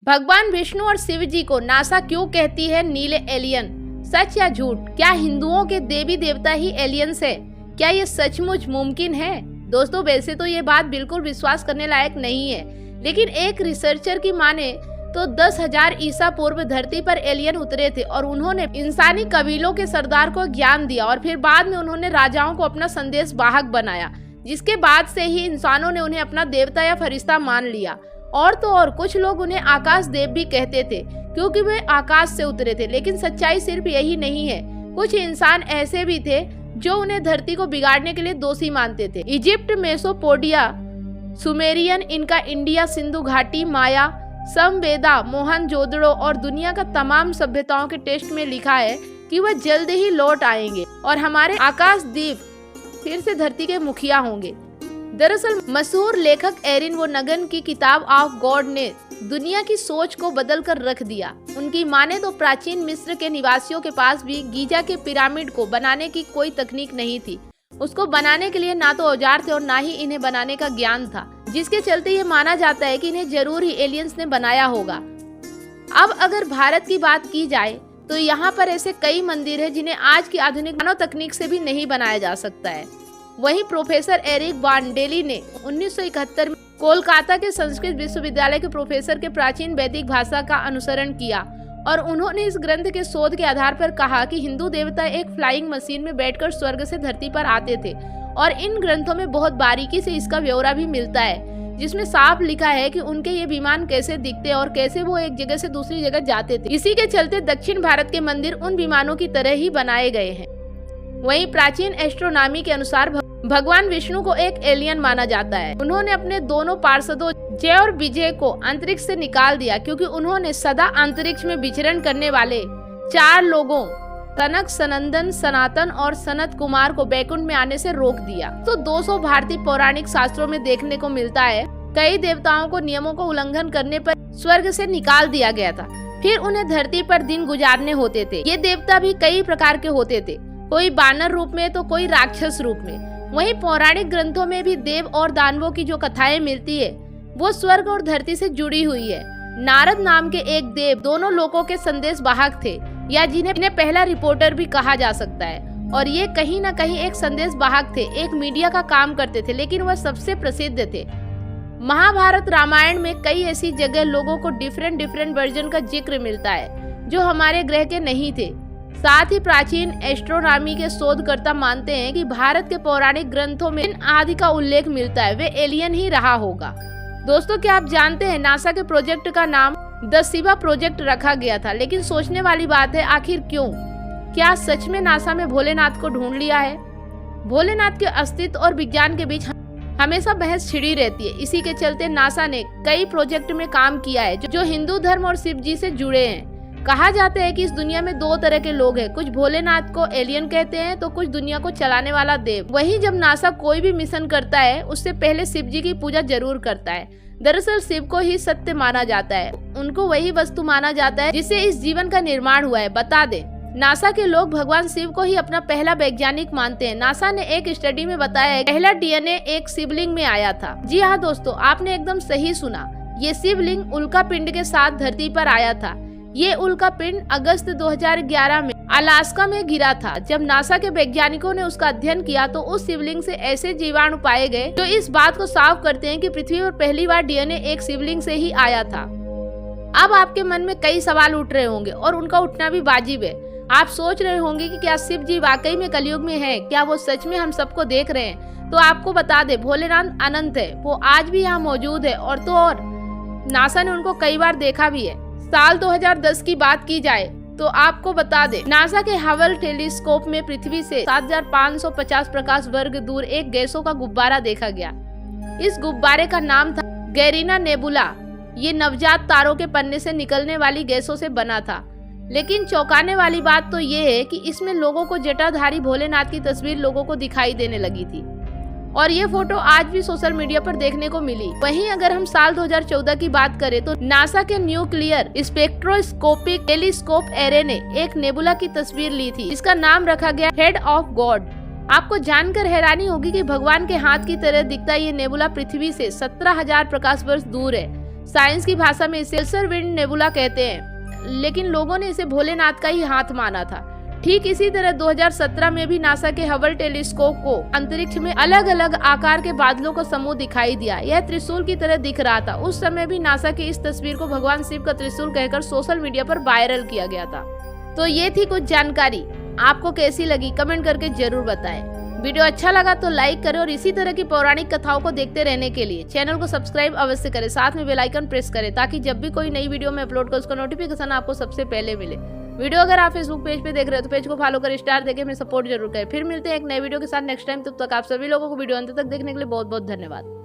भगवान विष्णु और शिव जी को नासा क्यों कहती है नीले एलियन? सच या झूठ? क्या हिंदुओं के देवी देवता ही एलियंस है? क्या ये सचमुच मुमकिन है? दोस्तों, वैसे तो ये बात बिल्कुल विश्वास करने लायक नहीं है, लेकिन एक रिसर्चर की माने तो 10,000 ईसा पूर्व धरती पर एलियन उतरे थे और उन्होंने इंसानी कबीलों के सरदार को ज्ञान दिया और फिर बाद में उन्होंने राजाओं को अपना संदेश वाहक बनाया, जिसके बाद से ही इंसानों ने उन्हें अपना देवता या फरिश्ता मान लिया। और तो और कुछ लोग उन्हें आकाश देव भी कहते थे क्योंकि वे आकाश से उतरे थे। लेकिन सच्चाई सिर्फ यही नहीं है, कुछ इंसान ऐसे भी थे जो उन्हें धरती को बिगाड़ने के लिए दोषी मानते थे। इजिप्ट, मेसोपोटामिया, सुमेरियन, इनका, इंडिया, सिंधु घाटी, माया, समवेदा, मोहनजोदड़ो और दुनिया का तमाम सभ्यताओं के टेस्ट में लिखा है कि वह जल्द ही लौट आएंगे और हमारे आकाशदीप फिर से धरती के मुखिया होंगे। दरअसल मशहूर लेखक एरिन वो नगन की किताब ऑफ गॉड ने दुनिया की सोच को बदल कर रख दिया। उनकी माने तो प्राचीन मिस्र के निवासियों के पास भी गीजा के पिरामिड को बनाने की कोई तकनीक नहीं थी। उसको बनाने के लिए ना तो औजार थे और ना ही इन्हें बनाने का ज्ञान था, जिसके चलते ये माना जाता है कि इन्हें जरूर ही एलियंस ने बनाया होगा। अब अगर भारत की बात की जाए तो यहाँ पर ऐसे कई मंदिर है जिन्हें आज की आधुनिक मानव तकनीक से भी नहीं बनाया जा सकता है। वहीं प्रोफेसर एरिक बार्नडेली ने 1971 में कोलकाता के संस्कृत विश्वविद्यालय के प्रोफेसर के प्राचीन वैदिक भाषा का अनुसरण किया और उन्होंने इस ग्रंथ के शोध के आधार पर कहा कि हिंदू देवता एक फ्लाइंग मशीन में बैठकर स्वर्ग से धरती पर आते थे। और इन ग्रंथों में बहुत बारीकी से इसका ब्यौरा भी मिलता है, जिसमें साफ लिखा है कि उनके ये विमान कैसे दिखते और कैसे वो एक जगह से दूसरी जगह जाते थे। इसी के चलते दक्षिण भारत के मंदिर उन विमानों की तरह ही बनाए गए हैं। वहीं प्राचीन एस्ट्रोनॉमी के अनुसार भगवान विष्णु को एक एलियन माना जाता है। उन्होंने अपने दोनों पार्षदों जय और विजय को अंतरिक्ष से निकाल दिया क्योंकि उन्होंने सदा अंतरिक्ष में विचरण करने वाले 4 लोगों सनक, सनंदन, सनातन और सनत कुमार को बैकुंठ में आने से रोक दिया। तो 200 भारतीय पौराणिक शास्त्रों में देखने को मिलता है कई देवताओं को नियमों को उल्लंघन करने पर स्वर्ग से निकाल दिया गया था, फिर उन्हें धरती पर दिन गुजारने होते थे। ये देवता भी कई प्रकार के होते थे, कोई बानर रूप में तो कोई राक्षस रूप में। वहीं पौराणिक ग्रंथों में भी देव और दानवों की जो कथाएं मिलती है वो स्वर्ग और धरती से जुड़ी हुई है। नारद नाम के एक देव दोनों लोकों के संदेश वाहक थे, या जिन्हें पहला रिपोर्टर भी कहा जा सकता है, और ये कहीं न कहीं एक संदेश वाहक थे, एक मीडिया का काम करते थे, लेकिन वह सबसे प्रसिद्ध थे। महाभारत रामायण में कई ऐसी जगह लोगों को डिफरेंट वर्जन का जिक्र मिलता है जो हमारे ग्रह के नहीं थे। साथ ही प्राचीन एस्ट्रोनॉमी के शोधकर्ता मानते हैं कि भारत के पौराणिक ग्रंथों में आदि का उल्लेख मिलता है, वे एलियन ही रहा होगा। दोस्तों, क्या आप जानते हैं नासा के प्रोजेक्ट का नाम द शिवा प्रोजेक्ट रखा गया था, लेकिन सोचने वाली बात है आखिर क्यों? क्या सच में नासा में भोलेनाथ को ढूंढ लिया है? भोलेनाथ के अस्तित्व और विज्ञान के बीच हमेशा बहस छिड़ी रहती है। इसी के चलते नासा ने कई प्रोजेक्ट में काम किया है जो हिंदू धर्म और शिव जी से जुड़े हैं। कहा जाता है कि इस दुनिया में 2 तरह के लोग हैं, कुछ भोलेनाथ को एलियन कहते हैं तो कुछ दुनिया को चलाने वाला देव। वहीं जब नासा कोई भी मिशन करता है उससे पहले शिव जी की पूजा जरूर करता है। दरअसल शिव को ही सत्य माना जाता है, उनको वही वस्तु माना जाता है जिससे इस जीवन का निर्माण हुआ है। बता दें, नासा के लोग भगवान शिव को ही अपना पहला वैज्ञानिक मानते हैं। नासा ने एक स्टडी में बताया है पहला डीएनए एक शिवलिंग में आया था। जी हाँ दोस्तों, आपने एकदम सही सुना, ये शिवलिंग उल्का पिंड के साथ धरती पर आया था। ये उल्का पिंड अगस्त 2011 में अलास्का में गिरा था। जब नासा के वैज्ञानिकों ने उसका अध्ययन किया तो उस शिवलिंग से ऐसे जीवाणु पाए गए जो इस बात को साफ करते हैं कि पृथ्वी पर पहली बार डीएनए एक शिवलिंग से ही आया था। अब आपके मन में कई सवाल उठ रहे होंगे और उनका उठना भी वाजिब है। आप सोच रहे होंगे कि क्या शिव जी वाकई में कलयुग में है? क्या वो सच में हम सबको देख रहे हैं? तो आपको बता दे, भोलेनाथ अनंत है, वो आज भी यहाँ मौजूद है। और तो और नासा ने उनको कई बार देखा भी है। साल 2010 की बात की जाए तो आपको बता दे, नासा के हबल टेलीस्कोप में पृथ्वी से 7550 प्रकाश वर्ग दूर एक गैसों का गुब्बारा देखा गया। इस गुब्बारे का नाम था गैरीना नेबुला। ये नवजात तारों के पन्ने से निकलने वाली गैसों से बना था। लेकिन चौंकाने वाली बात तो ये है कि इसमें लोगों को जटाधारी भोलेनाथ की तस्वीर लोगों को दिखाई देने लगी थी और ये फोटो आज भी सोशल मीडिया पर देखने को मिली। वहीं अगर हम साल 2014 की बात करें तो नासा के न्यूक्लियर स्पेक्ट्रोस्कोपिक टेलीस्कोप एरे ने एक नेबुला की तस्वीर ली थी, जिसका नाम रखा गया हेड ऑफ गॉड। आपको जानकर हैरानी होगी कि भगवान के हाथ की तरह दिखता ये नेबुला पृथ्वी से 17,000 प्रकाश वर्ष दूर है। साइंस की भाषा में इसे सेल्सर विंड नेबुला कहते हैं, लेकिन लोगों ने इसे भोलेनाथ का ही हाथ माना था। ठीक इसी तरह 2017 में भी नासा के हबल टेलीस्कोप को अंतरिक्ष में अलग अलग आकार के बादलों का समूह दिखाई दिया। यह त्रिशूल की तरह दिख रहा था। उस समय भी नासा की इस तस्वीर को भगवान शिव का त्रिशूल कहकर सोशल मीडिया पर वायरल किया गया था। तो ये थी कुछ जानकारी, आपको कैसी लगी कमेंट करके जरूर बताएं। वीडियो अच्छा लगा तो लाइक करें और इसी तरह की पौराणिक कथाओं को देखते रहने के लिए चैनल को सब्सक्राइब अवश्य करें, साथ में बेल आइकन प्रेस करें ताकि जब भी कोई नई वीडियो में अपलोड करूं उसका नोटिफिकेशन आपको सबसे पहले मिले। वीडियो अगर आप फेसबुक पेज पे देख रहे हो तो पेज को फॉलो कर स्टार देके हमें सपोर्ट जरूर करें। फिर मिलते हैं एक नए वीडियो के साथ नेक्स्ट टाइम। तब तक आप सभी लोगों को वीडियो अंत तक देखने के लिए बहुत बहुत धन्यवाद।